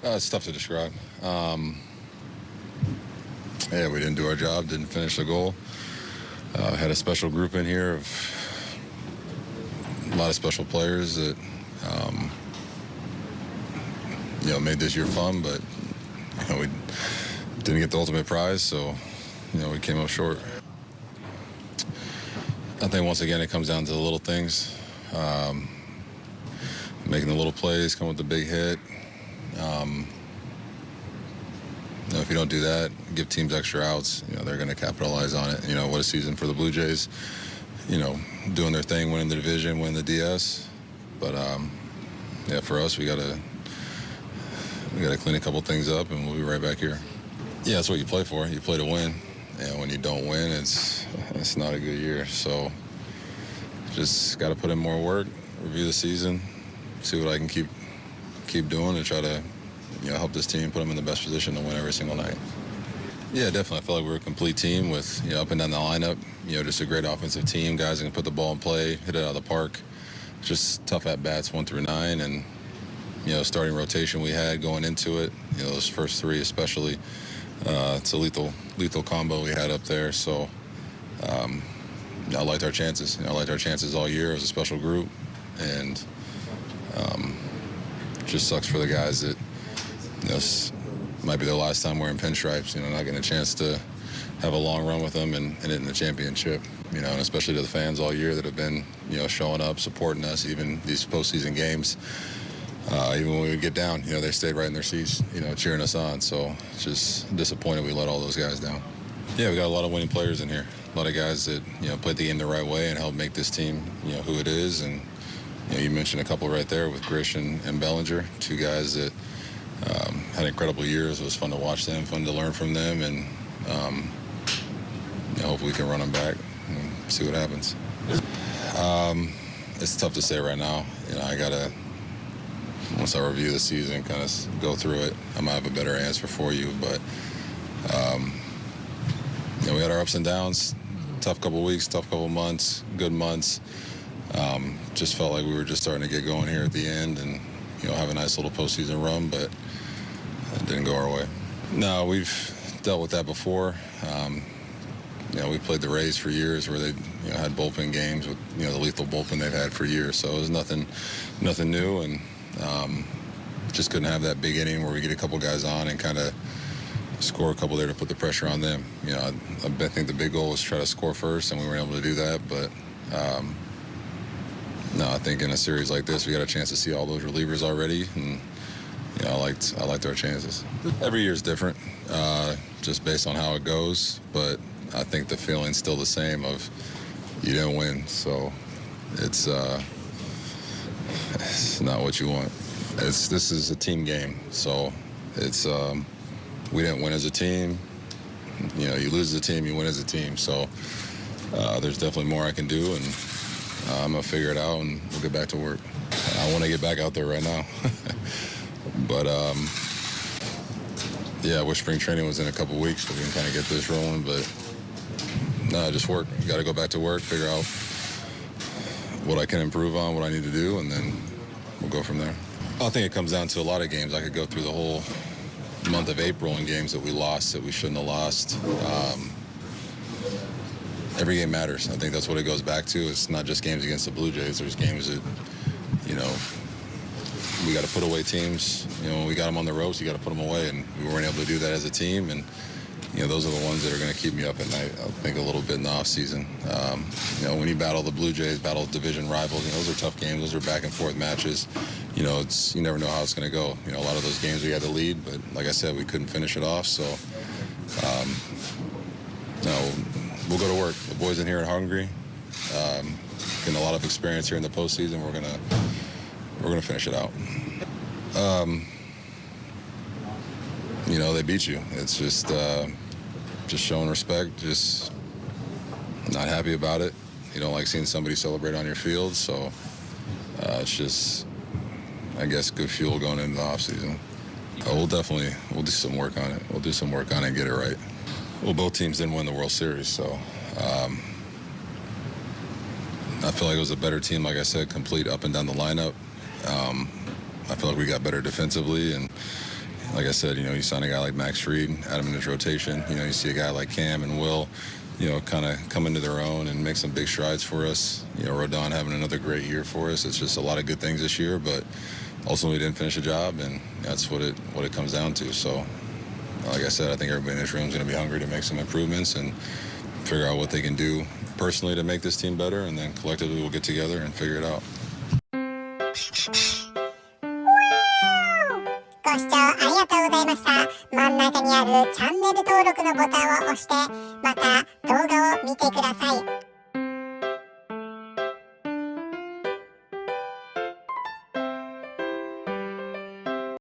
It's tough to describe. Yeah, we didn't do our job, didn't finish the goal. Had a special group in here of a lot of special players that, made this year fun, but, we didn't get the ultimate prize, so, we came up short. I think once again it comes down to the little things, making the little plays, come with the big hit. If you don't do that, give teams extra outs, they're going to capitalize on it. What a season for the Blue Jays, doing their thing, winning the division, winning the DS. But, for us, we got to clean a couple things up, and we'll be right back here. Yeah, that's what you play for. You play to win. And when you don't win, it's not a good year. So just got to put in more work, review the season, see what I can keep doing, and try to help this team, put them in the best position to win every single night. Yeah, definitely. I feel like we're a complete team with up and down the lineup. Just a great offensive team. Guys that can put the ball in play, hit it out of the park. Just tough at bats 1 through 9, and starting rotation we had going into it. Those first 3 especially. It's a lethal combo we had up there. So I liked our chances. I liked our chances all year. It was a special group, and just sucks for the guys that this might be their last time wearing pinstripes. Not getting a chance to have a long run with them and in the championship. And especially to the fans all year that have been showing up, supporting us, even these postseason games. Even when we would get down, they stayed right in their seats, cheering us on. So it's just disappointed we let all those guys down. Yeah, we got a lot of winning players in here. A lot of guys that, played the game the right way and helped make this team, who it is. And, you mentioned a couple right there with Grish and Bellinger, 2 guys that had incredible years. It was fun to watch them, fun to learn from them. And hopefully we can run them back and see what happens. It's tough to say right now. I got to... Once I review the season, kind of go through it, I might have a better answer for you. But, we had our ups and downs, tough couple weeks, tough couple months, good months. Just felt like we were just starting to get going here at the end and, have a nice little postseason run, but it didn't go our way. No, we've dealt with that before. We played the Rays for years where they had bullpen games with, the lethal bullpen they've had for years. So it was nothing new, and just couldn't have that big inning where we get a couple guys on and kind of score a couple there to put the pressure on them. I think the big goal was to try to score first, and we weren't able to do that. But no, I think in a series like this, we got a chance to see all those relievers already, and I liked our chances. Every year is different, just based on how it goes. But I think the feeling's still the same of you didn't win, so it's not what you want. This is a team game, so it's we didn't win as a team. You lose as a team, you win as a team. So there's definitely more I can do, and I'm gonna figure it out, and we'll get back to work. I want to get back out there right now, but yeah, I wish spring training was in a couple weeks so we can kind of get this rolling. But no, just work. You got to go back to work, figure out what I can improve on, what I need to do, and then we'll go from there. I think it comes down to a lot of games. I could go through the whole month of April in games that we lost that we shouldn't have lost. Every game matters. I think that's what it goes back to. It's not just games against the Blue Jays. There's games that, we got to put away teams. When we got them on the ropes, you got to put them away, and we weren't able to do that as a team. And those are the ones that are going to keep me up at night, I think, a little bit in the offseason. When you battle the Blue Jays, battle division rivals, those are tough games. Those are back-and-forth matches. You never know how it's going to go. A lot of those games we had to lead, but like I said, we couldn't finish it off. So, we'll go to work. The boys in here are hungry. Getting a lot of experience here in the postseason. We're gonna finish it out. They beat you. It's just showing respect, just not happy about it. You don't like seeing somebody celebrate on your field, so it's just, I guess, good fuel going into the offseason. We'll do some work on it. We'll do some work on it and get it right. Well, both teams didn't win the World Series, so I feel like it was a better team, like I said, complete up and down the lineup. I feel like we got better defensively, and like I said, you sign a guy like Max Fried, add him in his rotation. You see a guy like Cam and Will, kind of come into their own and make some big strides for us. Rodon having another great year for us. It's just a lot of good things this year, but ultimately didn't finish the job, and that's what it comes down to. So, like I said, I think everybody in this room is going to be hungry to make some improvements and figure out what they can do personally to make this team better, and then collectively we'll get together and figure it out. ご視聴ありがとうございました。真ん中にあるチャンネル登録のボタンを押して、また動画を見てください。